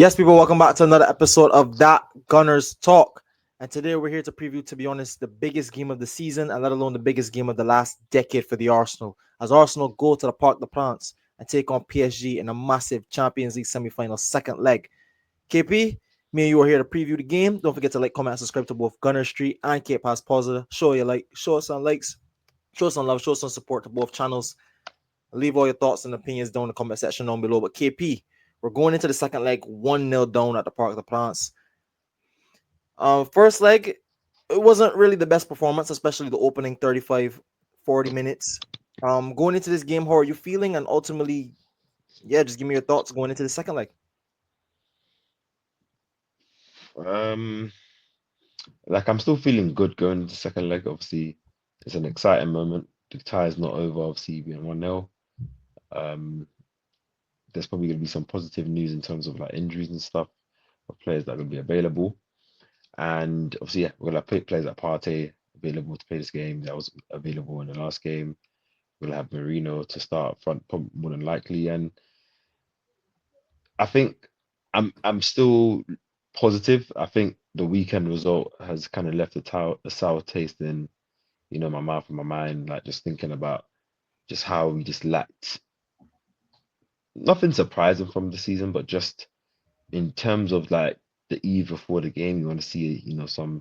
Yes, people, welcome back to another episode of That Gunners Talk. And today we're here to preview, to be honest, the biggest game of the season, and let alone the biggest game of the last decade for the Arsenal. As Arsenal go to the Parc des Princes and take on PSG in a massive Champions League semi-final second leg. KP, me and you are here to preview the game. Don't forget to like, comment, and subscribe to both Gunner Street and Cape Pass Positive. Show us some likes, show us some love, show us some support to both channels. Leave all your thoughts and opinions down in the comment section down below. But KP, we're going into the second leg 1-0 down at the Parc des Princes. First leg, it wasn't really the best performance, especially the opening 35, 40 minutes. Going into this game, how are you feeling? And ultimately, just give me your thoughts going into the second leg. Um, I'm still feeling good going into the second leg. Obviously, it's an exciting moment. The tie is not over. Obviously, being 1-0. Um, there's probably going to be some positive news in terms of like injuries and stuff of players that are going to be available. And obviously, yeah, we're going to play players like Partey available to play this game. That was available in the last game. We'll have Marino to start up front, probably more than likely. And I think I'm still positive. I think the weekend result has kind of left a sour taste in my mouth and my mind, like just thinking about just how we just lacked nothing surprising from the season, but just in terms of like the eve before the game, you want to see, some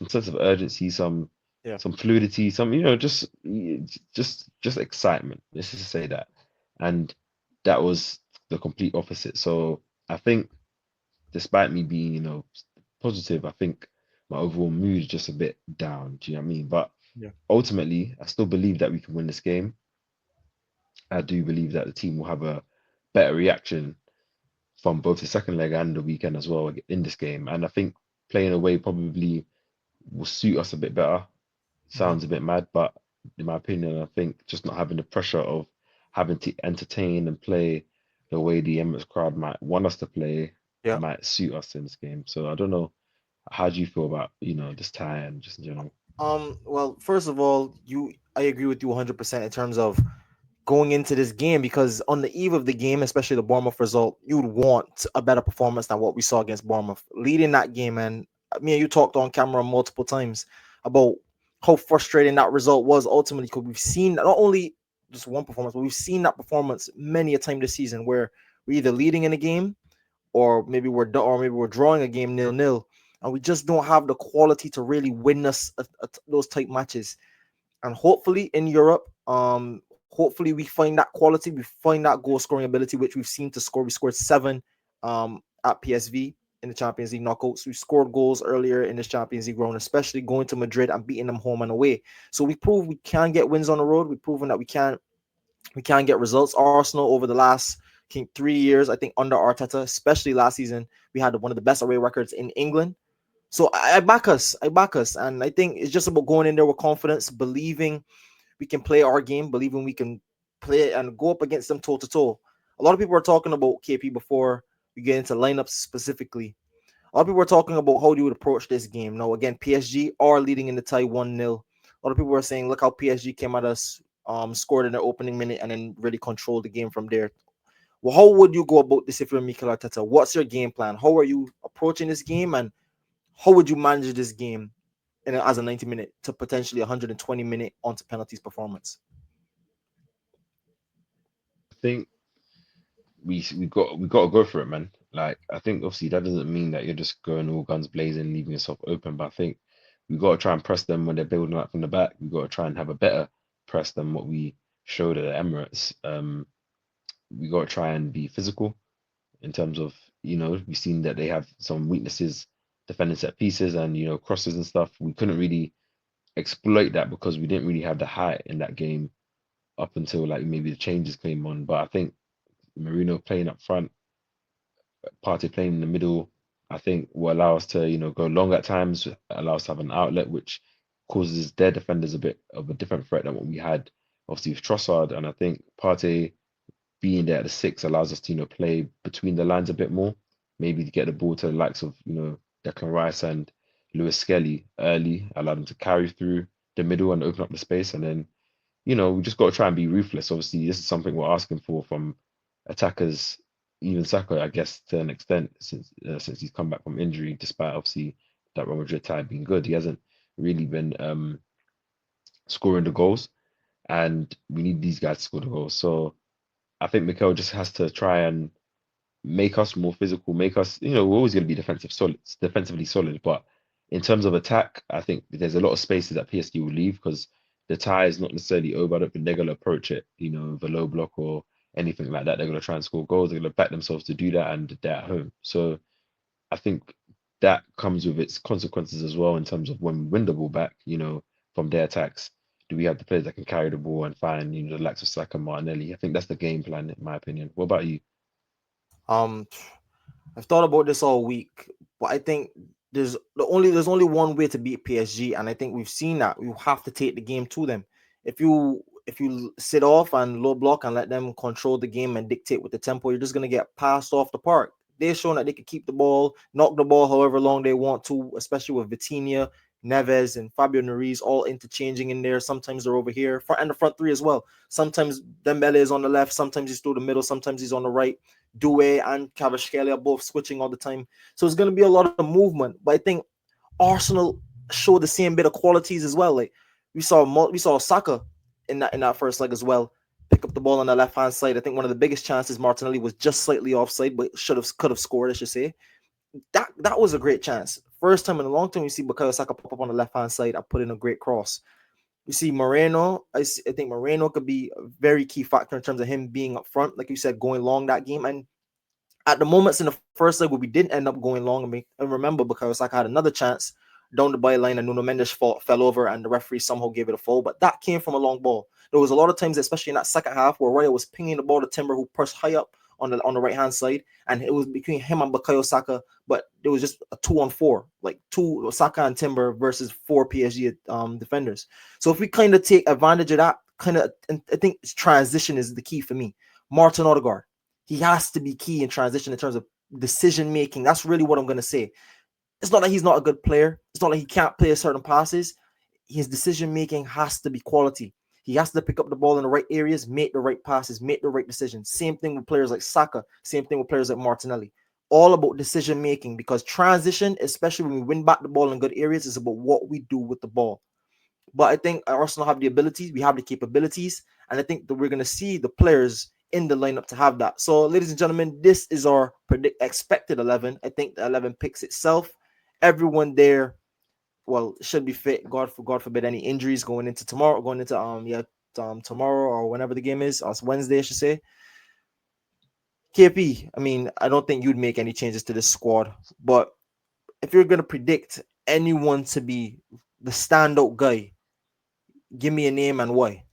sense of urgency, Yeah. some fluidity, some, just excitement. Let's just say that. And that was the complete opposite. So I think despite me being, positive, I think my overall mood is just a bit down. Do you know what I mean? But Yeah. ultimately, I still believe that we can win this game. I do believe that the team will have a better reaction from both the second leg and the weekend as well in this game. And I think playing away probably will suit us a bit better. Mhm. Sounds a bit mad, but in my opinion, I think just not having the pressure of having to entertain and play the way the Emirates crowd might want us to play Yeah. might suit us in this game. So I don't know. How do you feel about, this tie and just in general? Well, first of all, I agree with you 100% in terms of going into this game, because on the eve of the game, especially the Bournemouth result, you would want a better performance than what we saw against Bournemouth. Leading that game, and me and you talked on camera multiple times about how frustrating that result was ultimately, because we've seen not only just one performance, but we've seen that performance many a time this season where we're either leading in a game or maybe we're drawing a game 0-0, and we just don't have the quality to really win us those type matches. And hopefully in Europe, hopefully we find that quality, we find that goal scoring ability, which we've seen to score. We scored seven at PSV in the Champions League knockouts. We scored goals earlier in this Champions League round, especially going to Madrid and beating them home and away. So we proved we can get wins on the road. We've proven that we can get results. Arsenal over the last 3 years, I think under Arteta, especially last season, we had one of the best away records in England. So I back us. I back us. And I think it's just about going in there with confidence, believing we can play our game, believing we can play and go up against them toe to toe. A lot of people are talking about KP before we get into lineups specifically. A lot of people are talking about how you would approach this game. Now, again, PSG are leading in the tie 1-0. A lot of people are saying, look how PSG came at us, scored in their opening minute, and then really controlled the game from there. Well, how would you go about this if you're Mikel Arteta? What's your game plan? How are you approaching this game, and how would you manage this game as a 90-minute to potentially 120-minute onto penalties performance? I think we got to go for it, man. Like I think obviously that doesn't mean that you're just going all guns blazing, leaving yourself open. But I think we got to try and press them when they're building up from the back. We got to try and have a better press than what we showed at the Emirates. We got to try and be physical in terms of we've seen that they have some weaknesses defending set pieces and crosses and stuff. We couldn't really exploit that because we didn't really have the height in that game up until like maybe the changes came on. But I think Marino playing up front, Partey playing in the middle, I think will allow us to, go long at times, allow us to have an outlet, which causes their defenders a bit of a different threat than what we had, obviously, with Trossard. And I think Partey being there at the six allows us to, play between the lines a bit more, maybe to get the ball to the likes of, Declan Rice and Lewis Skelly early, allow them to carry through the middle and open up the space. And then, we just got to try and be ruthless. Obviously, this is something we're asking for from attackers, even Saka, I guess, to an extent, since he's come back from injury, despite obviously that Real Madrid tie being good, he hasn't really been scoring the goals, and we need these guys to score the goals. So I think Mikel just has to try and make us more physical, make us, we're always going to be defensively solid, but in terms of attack, I think there's a lot of spaces that PSG will leave because the tie is not necessarily over. I don't think they're going to approach it, with a low block or anything like that. They're going to try and score goals. They're going to back themselves to do that, and they're at home. So I think that comes with its consequences as well in terms of when we win the ball back, from their attacks. Do we have the players that can carry the ball and find, the likes of Saka and Martinelli? I think that's the game plan, in my opinion. What about you? Um, I've thought about this all week, but I think there's only one way to beat PSG, and I think we've seen that. You have to take the game to them. If you sit off and low block and let them control the game and dictate with the tempo, you're just gonna get passed off the park. They've shown that they can keep the ball, knock the ball however long they want to, especially with Vitinha, Neves, and Fabio Neres all interchanging in there. Sometimes they're over here, front and the front three as well. Sometimes Dembele is on the left, sometimes he's through the middle, sometimes he's on the right. Due and Kvaratskhelia are both switching all the time. So it's going to be a lot of movement. But I think Arsenal showed the same bit of qualities as well. Like we saw Saka in that first leg as well. Pick up the ball on the left hand side. I think one of the biggest chances Martinelli was just slightly offside, but could have scored, I should say. That was a great chance. First time in a long time we see Bukayo Saka pop up on the left hand side. I put in a great cross. You see Moreno. I think Moreno could be a very key factor in terms of him being up front, like you said, going long that game. And at the moments in the first leg where we didn't end up going long, and remember because Saka had another chance down the byline and Nuno Mendes fell over and the referee somehow gave it a foul, but that came from a long ball. There was a lot of times, especially in that second half, where Roya was pinging the ball to Timber, who pressed high up on the right hand side, and it was between him and Bukayo Saka, but it was just a 2-on-4, like two Saka and Timber versus four PSG defenders. So if we kind of take advantage of that, I think transition is the key for me. Martin Odegaard, he has to be key in transition in terms of decision making. That's really what I'm going to say. It's not that he's not a good player. It's not like he can't play certain passes. His decision making has to be quality. He has to pick up the ball in the right areas, make the right passes, make the right decisions. Same thing with players like Saka. Same thing with players like Martinelli. All about decision making, because transition, especially when we win back the ball in good areas, is about what we do with the ball. But I think Arsenal have the abilities, we have the capabilities, and I think that we're going to see the players in the lineup to have that. So, ladies and gentlemen, this is our expected 11. I think the 11 picks itself. Everyone there, well, should be fit. God forbid any injuries going into tomorrow, tomorrow or whenever the game is. Or it's Wednesday, I should say. KP, I mean, I don't think you'd make any changes to this squad, but if you're going to predict anyone to be the standout guy, give me a name and why.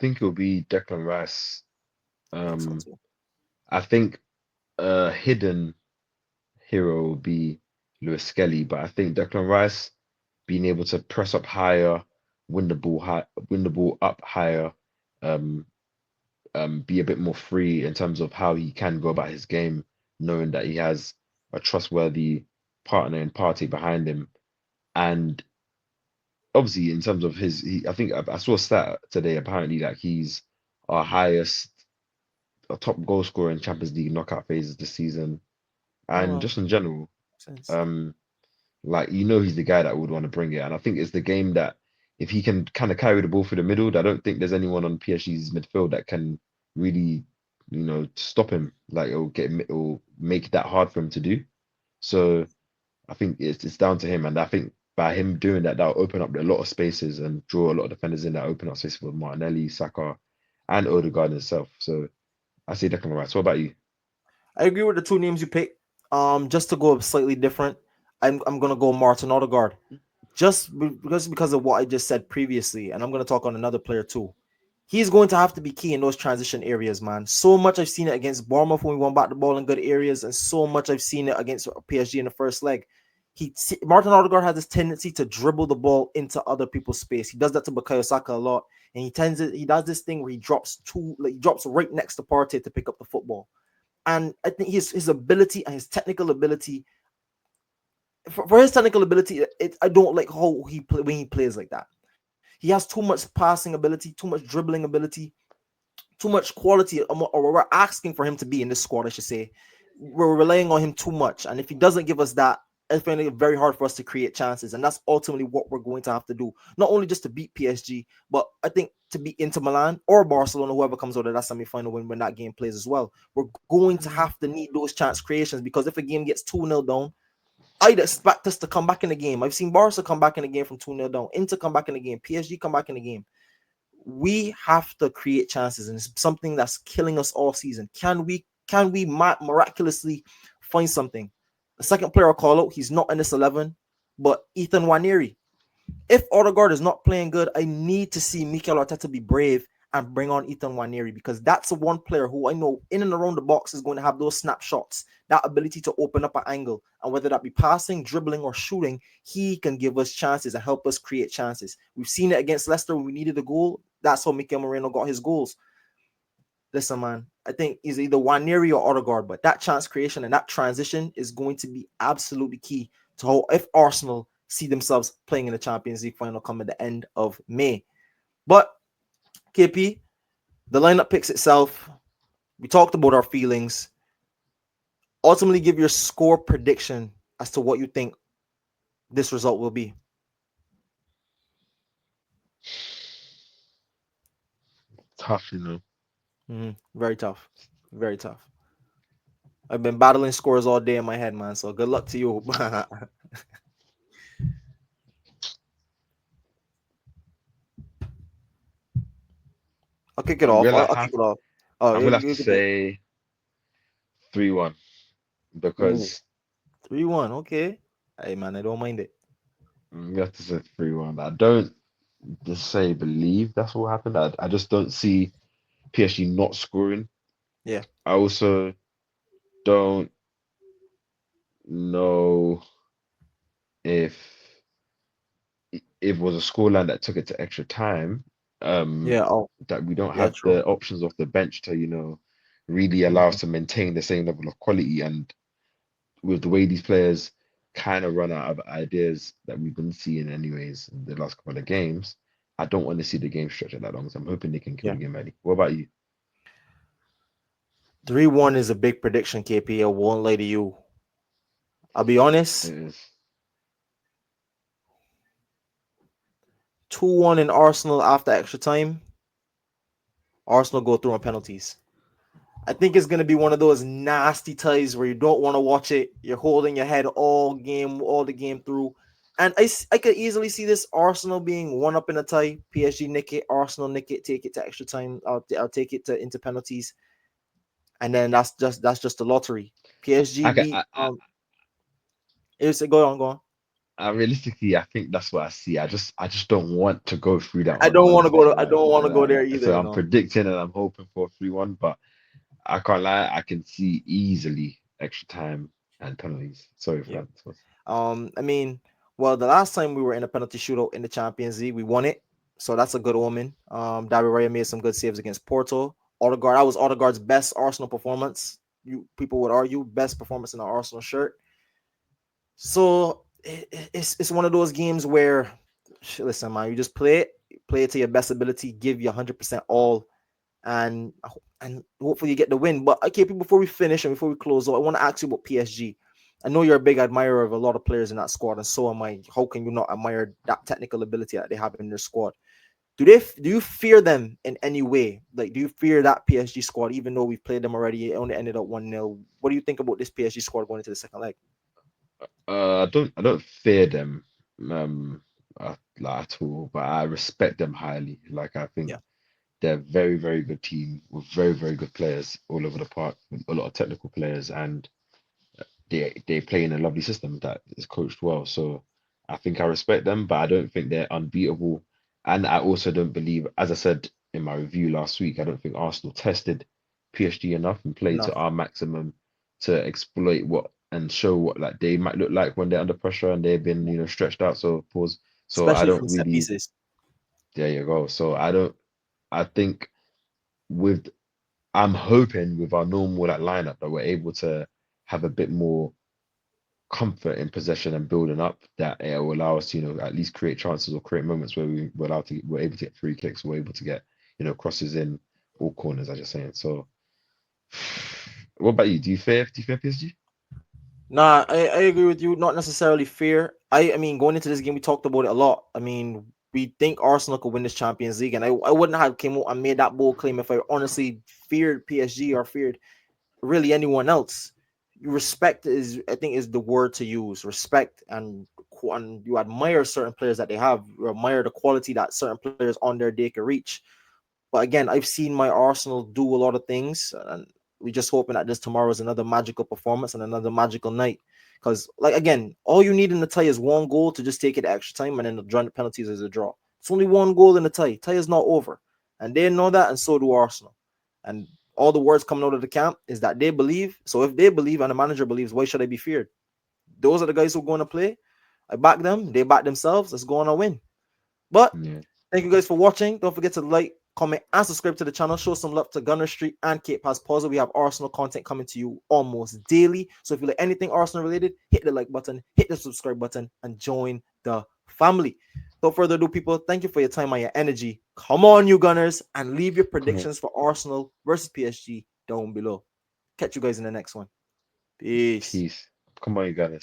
Think it'll be Declan Rice. I think so Um, too. I think a hidden hero will be Lewis Skelly, but I think Declan Rice being able to press up higher, win the ball up higher, um, be a bit more free in terms of how he can go about his game, knowing that he has a trustworthy partner and party behind him. And obviously, in terms of I think I saw a stat today. Apparently, like he's our highest, a top goal scorer in Champions League knockout phases this season, and Oh, just in general. makes sense. Um, like he's the guy that would want to bring it, and I think it's the game that if he can kind of carry the ball through the middle, I don't think there's anyone on PSG's midfield that can really, stop him. Like it'll make that hard for him to do. So I think it's down to him, and I think by him doing that, that'll open up a lot of spaces and draw a lot of defenders in that open up space for Martinelli, Saka, and Odegaard himself. So I say Declan Rice. What about you? I agree with the two names you picked. Just to go slightly different, I'm gonna go Martin Odegaard. Because of what I just said previously, and I'm gonna talk on another player too. He's going to have to be key in those transition areas, man. So much I've seen it against Bournemouth when we won back the ball in good areas, and so much I've seen it against PSG in the first leg. Martin Odegaard has this tendency to dribble the ball into other people's space. He does that to Bukayo Saka a lot, and he does this thing where he drops right next to Partey to pick up the football. And I think his ability and his technical ability, for his technical ability, I don't like how when he plays like that. He has too much passing ability, too much dribbling ability, too much quality, or we're asking for him to be in this squad, I should say. We're relying on him too much. And if he doesn't give us that, it's going to be very hard for us to create chances. And that's ultimately what we're going to have to do. Not only just to beat PSG, but I think to beat Inter Milan or Barcelona, whoever comes out of that semi-final when that game plays as well. We're going to have to need those chance creations, because if a game gets 2-0 down, I'd expect us to come back in the game. I've seen Barca come back in the game from 2-0 down, Inter come back in the game, PSG come back in the game. We have to create chances, and it's something that's killing us all season. Can we miraculously find something? The second player I'll call out, he's not in this 11, but Ethan Waneri. If Odegaard is not playing good, I need to see Mikel Arteta be brave and bring on Ethan Waneri, because that's the one player who I know in and around the box is going to have those snapshots, that ability to open up an angle, and whether that be passing, dribbling, or shooting, he can give us chances and help us create chances. We've seen it against Leicester when we needed a goal. That's how Mikel Moreno got his goals. Listen, man, I think he's either Waneri or Odegaard, but that chance creation and that transition is going to be absolutely key to how, if Arsenal see themselves playing in the Champions League final come at the end of May. But KP, the lineup picks itself. We talked about our feelings. Ultimately, give your score prediction as to what you think this result will be. Tough, you know. Very tough. Very tough. I've been battling scores all day in my head, man. So good luck to you. I'll kick it I off. will I'll have kick it off. Oh, I you, will have to you get the say 3-1 ooh, because 3-1. Okay. Hey man, I don't mind it. we have to say 3-1. I don't just say believe that's what happened. I just don't see PSG not scoring. Yeah. I also don't know if it was a scoreline that took it to extra time, um, Yeah. Oh, that we don't yeah, have true. the options off the bench to, really allow Mhm. us to maintain the same level of quality. And with the way these players kind of run out of ideas that we've been seeing anyways in the last couple of games, I don't want to see the game stretch it that long. So I'm hoping they can kill Yeah. the game early. What about you? 3-1 is a big prediction, KP. I won't lie to you. I'll be It honest. is. 2-1 in Arsenal after extra time. Arsenal go through on penalties. I think it's gonna be one of those nasty ties where you don't want to watch it. You're holding your head all the game through. And I could easily see this Arsenal being one up in a tie. PSG nick it, Arsenal nick it, take it to extra time. I'll take it to into penalties, and then that's just the lottery. PSG I, ca- beat it's go on. I realistically, I think that's what I see. I just don't want to go through that I on don't want to go Wednesday. to I don't want to go there either. So I'm predicting and I'm hoping for 3-1, but I can't lie, I can see easily extra time and penalties. Sorry for Yeah. that. I mean, well, the last time we were in a penalty shootout in the Champions League, we won it, so that's a good omen. David Raya made some good saves against Porto. Odegaard, that was Odegaard's best Arsenal performance. You people would argue best performance in an Arsenal shirt. So it's one of those games where, listen, man, you just play it to your best ability, give you 100% all, and hopefully you get the win. But okay, before we finish and before we close out, I want to ask you about PSG. I know you're a big admirer of a lot of players in that squad, and so am I. How can you not admire that technical ability that they have in their squad? Do you fear them in any way? Like, do you fear that PSG squad, even though we've played them already? It only ended up 1-0. What do you think about this PSG squad going into the second leg? I don't fear them at all, but I respect them highly. Like I think Yeah, they're a very, very good team with very, very good players all over the park, with a lot of technical players, and they play in a lovely system that is coached well. So I think I respect them, but I don't think they're unbeatable. And I also don't believe, as I said in my review last week, I don't think Arsenal tested PSG enough and played to enough, our maximum to exploit what and show what like they might look like when they're under pressure and they've been, stretched out. So pause. So I especially don't from set really, pieces. there you go. So I think with I'm hoping with our normal like lineup that we're able to have a bit more comfort in possession and building up that it will allow us to, at least create chances or create moments where we're able to get free kicks, we're able to get, crosses in all corners, as you're saying. So, what about you? Do you fear PSG? Nah, I agree with you. Not necessarily fear. I mean, going into this game, we talked about it a lot. I mean, we think Arsenal could win this Champions League, and I wouldn't have came out and made that bold claim if I honestly feared PSG or feared really anyone else. Respect is, I think, is the word to use. Respect, and you admire certain players that they have. You admire the quality that certain players on their day can reach. But again, I've seen my Arsenal do a lot of things, and we just hoping that this tomorrow is another magical performance and another magical night. Because, like again, all you need in the tie is one goal to just take it extra time, and then the draw penalties is a draw. It's only one goal in the tie. Tie is not over, and they know that, and so do Arsenal. And all the words coming out of the camp is that they believe. So if they believe and the manager believes, why should I be feared? Those are the guys who are going to play. I back them. They back themselves. Let's go on and win. But Yeah. thank you guys for watching. Don't forget to like, comment, and subscribe to the channel. Show some love to Gunner Street and Cape Pass Pause. We have Arsenal content coming to you almost daily. So if you like anything Arsenal related, hit the like button, hit the subscribe button, and join the family. Without further ado, people, thank you for your time and your energy. Come on, you Gunners, and leave your Come on. predictions for Arsenal versus PSG down below. Catch you guys in the next one. Peace. Peace. Come on, you guys.